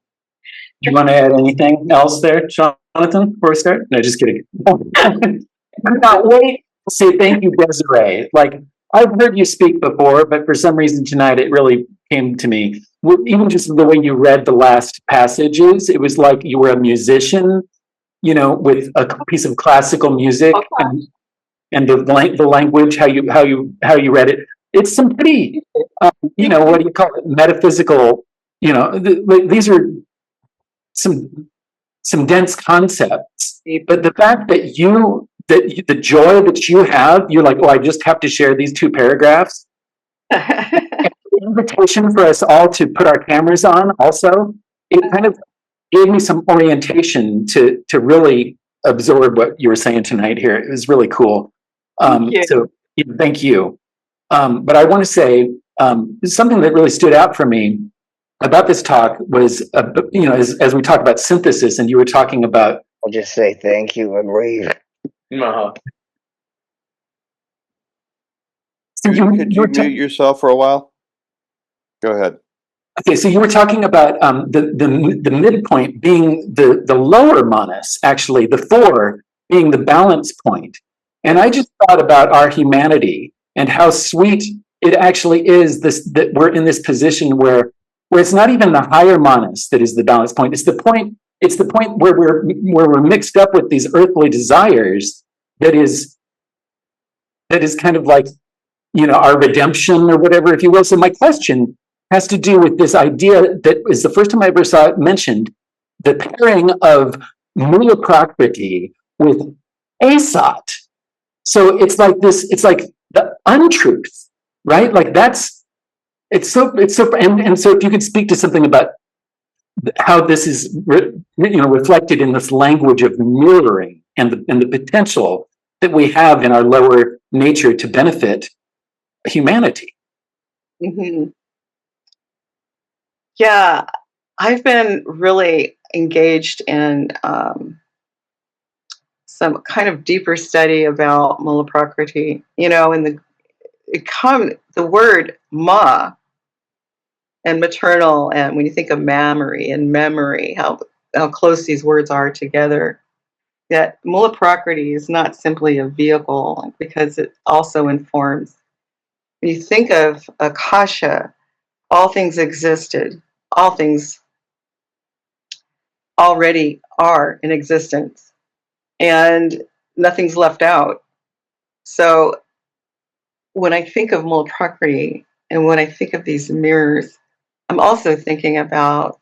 Do you want to add anything else there, Jonathan, before we start? No, just kidding. I cannot wait to say thank you, Desiree. Like, I've heard you speak before, but for some reason tonight it really came to me. Even just the way you read the last passages, it was like you were a musician, you know, with a piece of classical music and the language, how you read it. It's some pretty, you know, what do you call it? Metaphysical. You know, these are some dense concepts, but the fact that the joy that you have, you're like, oh, I just have to share these 2 paragraphs. The invitation for us all to put our cameras on also, it kind of gave me some orientation to really absorb what you were saying tonight here. It was really cool. So thank you. But I want to say something that really stood out for me about this talk was, you know, as we talk about synthesis, and you were talking about. I'll just say thank you and leave. Could you mute yourself for a while? Go ahead. Okay, so you were talking about the midpoint being the lower manus, actually, the 4 being the balance point. And I just thought about our humanity and how sweet it actually is that we're in this position where it's not even the higher manus that is the balance point. It's the point where we're mixed up with these earthly desires that is kind of like, you know, our redemption or whatever, if you will. So my question has to do with this idea that is the first time I ever saw it mentioned, the pairing of Mula Prakriti with Asat. So it's like the untruth, right? Like it's so, and so if you could speak to something about how this is, reflected in this language of mirroring and the potential that we have in our lower nature to benefit humanity. Mm-hmm. Yeah, I've been really engaged in some kind of deeper study about Mula Prakriti, you know, and the word ma and maternal, and when you think of mammary and memory, how close these words are together, that Mula Prakriti is not simply a vehicle, because it also informs. When you think of Akasha, all things existed, all things already are in existence, and nothing's left out. So when I think of Mula Prakriti and when I think of these mirrors, I'm also thinking about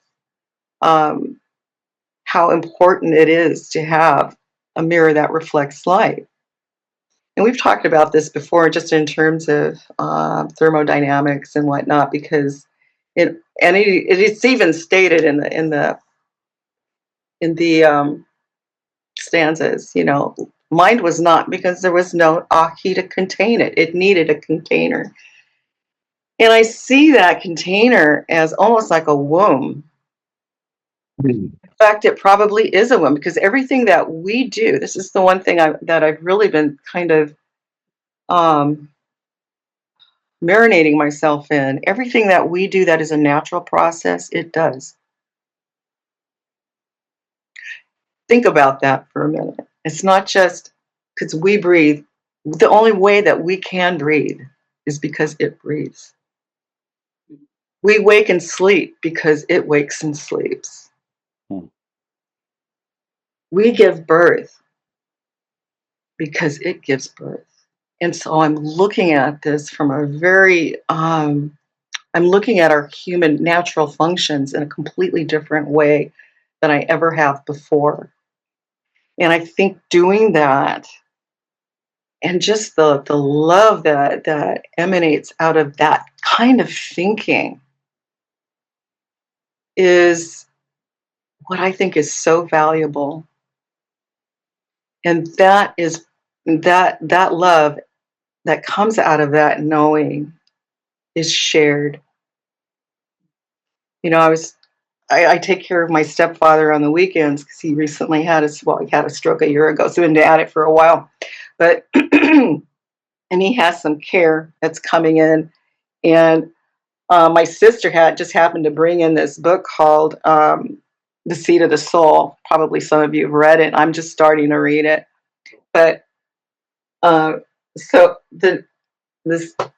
how important it is to have a mirror that reflects light. And we've talked about this before, just in terms of thermodynamics and whatnot, because it's even stated in the stanzas. You know, mind was not, because there was no Aki to contain it. It needed a container. And I see that container as almost like a womb. In fact, it probably is a woman, because everything that we do, this is the one thing that I've really been kind of marinating myself in. Everything that we do that is a natural process, it does. Think about that for a minute. It's not just because we breathe. The only way that we can breathe is because it breathes. We wake and sleep because it wakes and sleeps. We give birth because it gives birth. And so I'm looking at this from a very, I'm looking at our human natural functions in a completely different way than I ever have before. And I think doing that, and just the love that emanates out of that kind of thinking, is what I think is so valuable. And that is that love that comes out of that knowing is shared. You know, I take care of my stepfather on the weekends because he recently had he had a stroke a year ago, so we've been at it for a while. But and he has some care that's coming in. And my sister just happened to bring in this book called The Seat of the Soul. Probably some of you have read it. I'm just starting to read it. But so this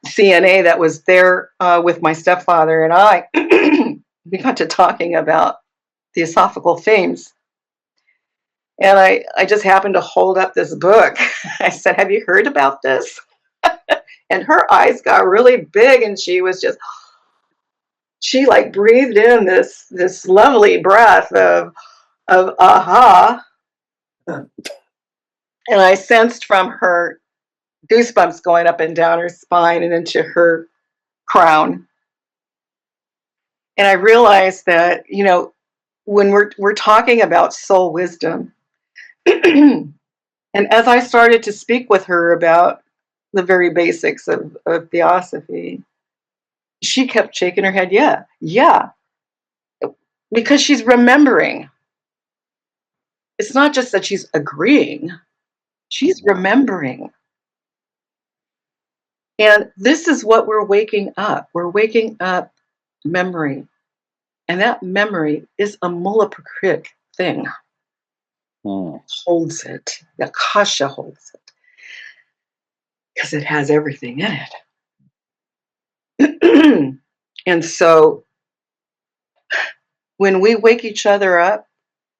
CNA that was there with my stepfather and I, we got to talking about the esophageal themes. And I just happened to hold up this book. I said, "Have you heard about this?" And her eyes got really big, and she like breathed in this lovely breath of aha. And I sensed from her goosebumps going up and down her spine and into her crown. And I realized that, you know, when we're talking about soul wisdom, and as I started to speak with her about the very basics of theosophy, she kept shaking her head, yeah, because she's remembering. It's not just that she's agreeing, she's remembering. And this is what we're waking up. We're waking up memory. And that memory is a mula prakrit thing. Holds it. The Akasha holds it. Because it has everything in it. And so when we wake each other up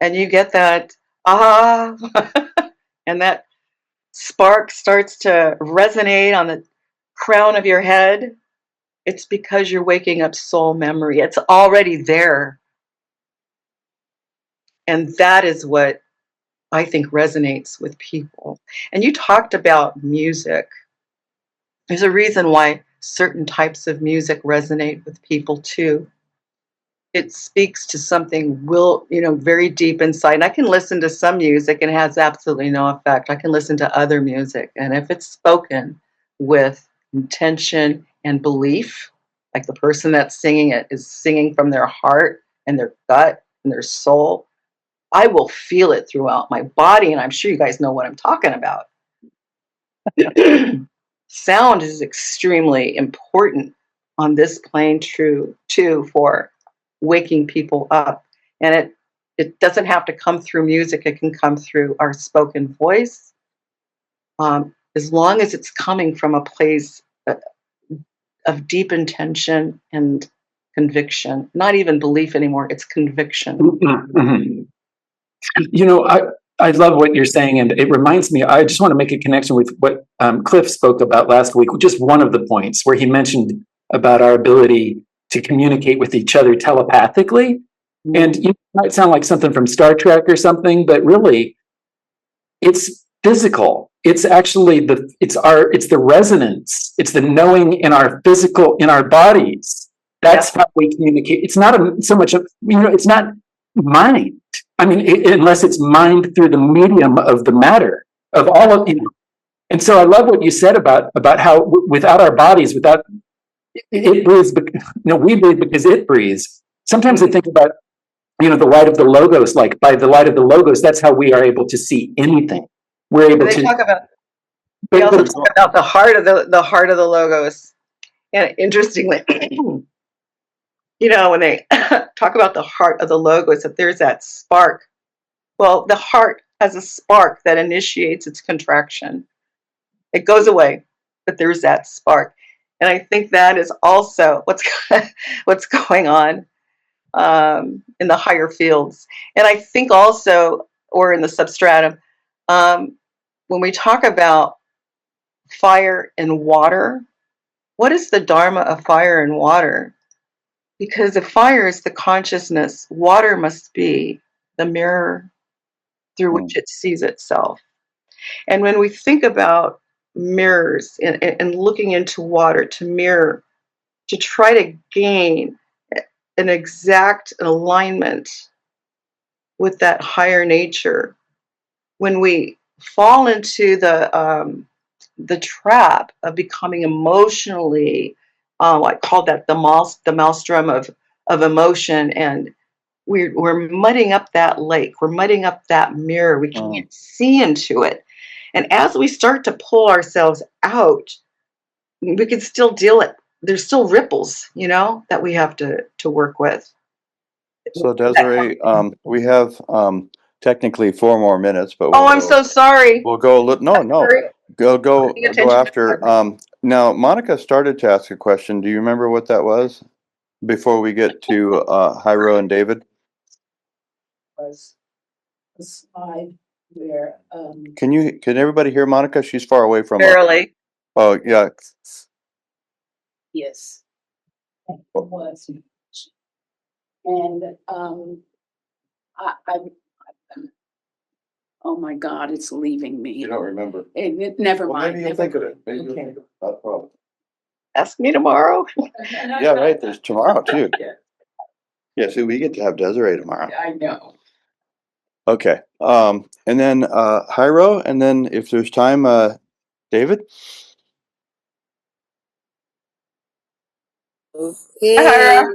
and you get that ah, and that spark starts to resonate on the crown of your head, it's because you're waking up soul memory. It's already there. And that is what I think resonates with people. And you talked about music. There's a reason why certain types of music resonate with people too. It speaks to something very deep inside. And I can listen to some music and it has absolutely no effect. I can listen to other music, and if it's spoken with intention and belief, like the person that's singing it is singing from their heart and their gut and their soul, I will feel it throughout my body. And I'm sure you guys know what I'm talking about. Sound is extremely important on this plane too for waking people up. And it doesn't have to come through music. It can come through our spoken voice, as long as it's coming from a place of deep intention and conviction. Not even belief anymore, it's conviction. Mm-hmm. You know, I love what you're saying, and it reminds me, I just want to make a connection with what Cliff spoke about last week, just one of the points where he mentioned about our ability to communicate with each other telepathically. And it might sound like something from Star Trek or something, but really, it's physical. It's actually it's the resonance. It's the knowing in our bodies. That's how we communicate. It's not so much of, it's not mind. I mean, unless it's mind through the medium of the matter of all of And so I love what you said about how without our bodies, without it breathes, we breathe because it breathes. Sometimes I think about the light of the logos, like by the light of the logos, that's how we are able to see anything. We're able They to. talk about. They but- also but- talk about the heart of the logos. And interestingly, when they talk about the heart of the logos, if there's that spark, well, the heart has a spark that initiates its contraction. It goes away, but there's that spark. And I think that is also what's going on in the higher fields. And I think also, or in the substratum, when we talk about fire and water, what is the dharma of fire and water? Because if fire is the consciousness, water must be the mirror through which it sees itself. And when we think about mirrors and looking into water to mirror, to try to gain an exact alignment with that higher nature, when we fall into the trap of becoming emotionally, I call that the maelstrom of emotion, and we're mudding up that lake, we're mudding up that mirror, we can't see into it. And as we start to pull ourselves out, we can still deal it. There's still ripples, that we have to work with. So Desiree, we have technically 4 more minutes, but I'm so sorry. we'll go a little. No, go Paying attention after. to Now Monica started to ask a question. Do you remember what that was? Before we get to Hyro and David, Was a slide where can everybody hear Monica? She's far away from us. Barely. Oh yeah. yes, it was, and I oh my God, it's leaving me. You don't remember? Never Well, mind. maybe you'll think of it. Maybe you'll Okay. think of it. Not a problem. Ask me tomorrow. Yeah, right. There's tomorrow too. Yeah, see, we get to have Desiree tomorrow. I know. Okay. And then Hyro, and then if there's time, David. Okay. Hyra.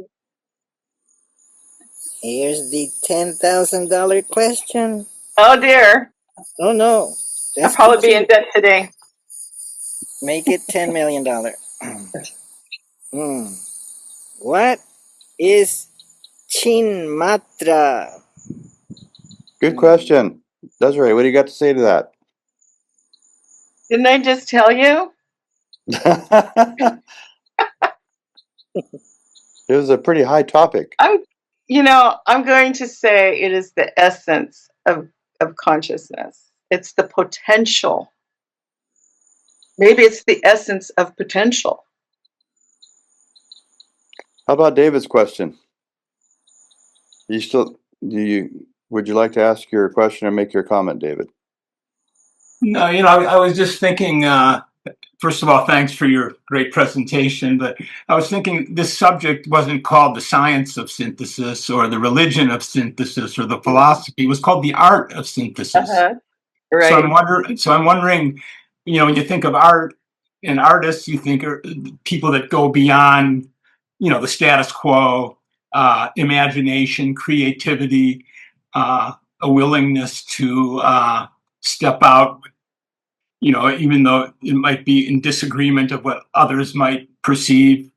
Here's the $10,000 question. Oh dear. Oh no. I'll That's probably too be in cheap. debt today. Make it $10 million. What is Chinmatra? Good question. Desiree, what do you got to say to that? Didn't I just tell you? It was a pretty high topic. I'm going to say it is the essence of consciousness. It's the potential. Maybe it's the essence of potential. How about David's question? Would you like to ask your question or make your comment, David? No, I was just thinking, first of all, thanks for your great presentation, but I was thinking this subject wasn't called the science of synthesis or the religion of synthesis or the philosophy. It was called the art of synthesis. Right. So I'm wondering, when you think of art and artists, you think of people that go beyond, the status quo, imagination, creativity, a willingness to step out, even though it might be in disagreement of what others might perceive.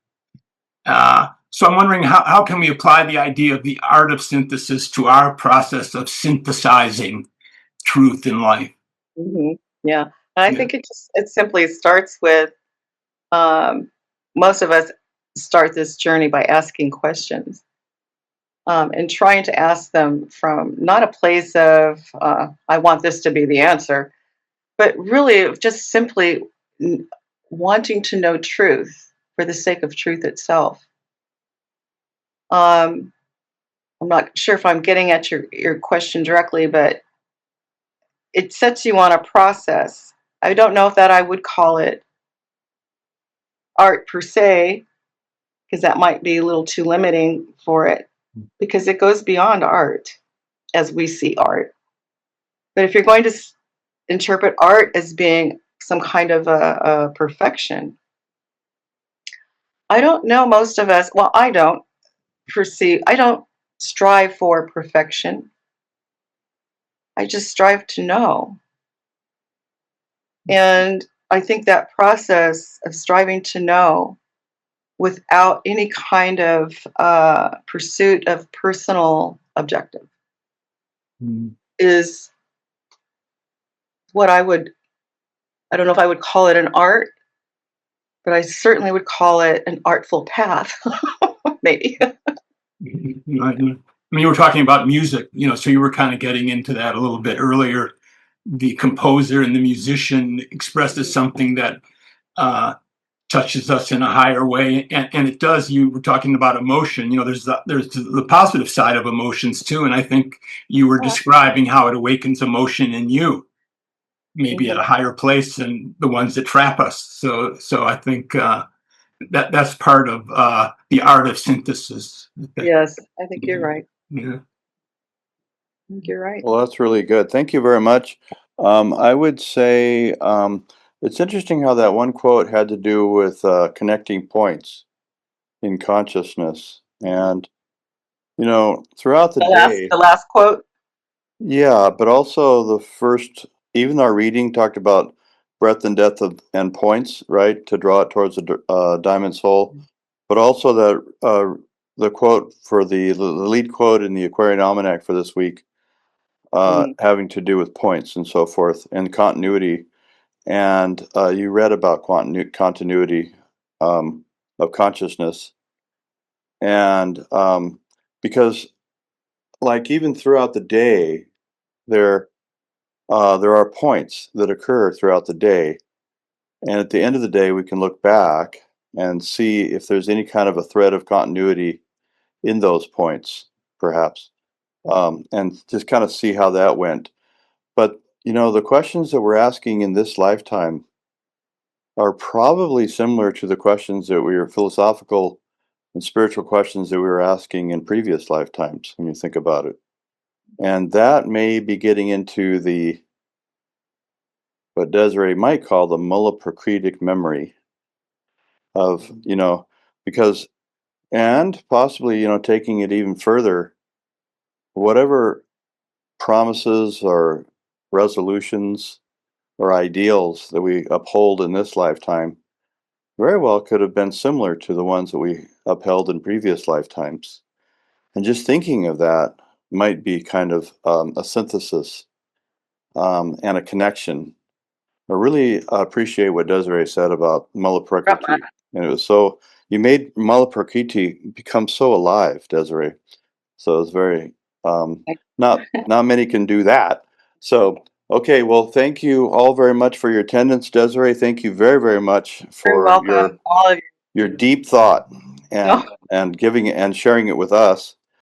So I'm wondering, how can we apply the idea of the art of synthesis to our process of synthesizing truth in life? Mm-hmm. Yeah. And I Yeah. think it simply starts with, most of us start this journey by asking questions, and trying to ask them from not a place of, I want this to be the answer, but really of just simply wanting to know truth for the sake of truth itself. I'm not sure if I'm getting at your question directly, but it sets you on a process. I don't know if that I would call it art per se, because that might be a little too limiting for it, because it goes beyond art as we see art. But if you're going to interpret art as being some kind of a perfection, I don't know, most of us, well, I don't strive for perfection. I just strive to know. And I think that process of striving to know without any kind of pursuit of personal objective is what I don't know if I would call it an art, but I certainly would call it an artful path, maybe. You were talking about music, so you were kind of getting into that a little bit earlier. The composer and the musician expresses something that touches us in a higher way, and it does. You were talking about emotion. There's the positive side of emotions too, and I think you were describing how it awakens emotion in you, maybe at a higher place than the ones that trap us. So I think that's part of the art of synthesis. Yes, I think you're right. Yeah. I think you're right. Well, that's really good. Thank you very much. I would say it's interesting how that one quote had to do with connecting points in consciousness. And, throughout the day, The last quote. yeah, but also the first, even our reading talked about breadth and depth and points, right, to draw it towards the diamond soul. But also the quote for the lead quote in the Aquarian Almanac for this week, having to do with points and so forth and continuity. And you read about continuity of consciousness. And because, like, even throughout the day, there are points that occur throughout the day. And at the end of the day, we can look back and see if there's any kind of a thread of continuity in those points, perhaps, and just kind of see how that went. But, the questions that we're asking in this lifetime are probably similar to the questions that philosophical and spiritual questions that we were asking in previous lifetimes, when you think about it. And that may be getting into what Desiree might call the mulla-prakritic memory of, because, and possibly, taking it even further, whatever promises or resolutions or ideals that we uphold in this lifetime very well could have been similar to the ones that we upheld in previous lifetimes. And just thinking of that might be kind of a synthesis and a connection. I really appreciate what Desiree said about Mala Prakriti. And it was so, you made Mala Prakriti become so alive, Desiree. So it's very, not many can do that. So, okay, well, thank you all very much for your attendance, Desiree. Thank you very, very much for Welcome, all of you. your deep thought and giving it and sharing it with us.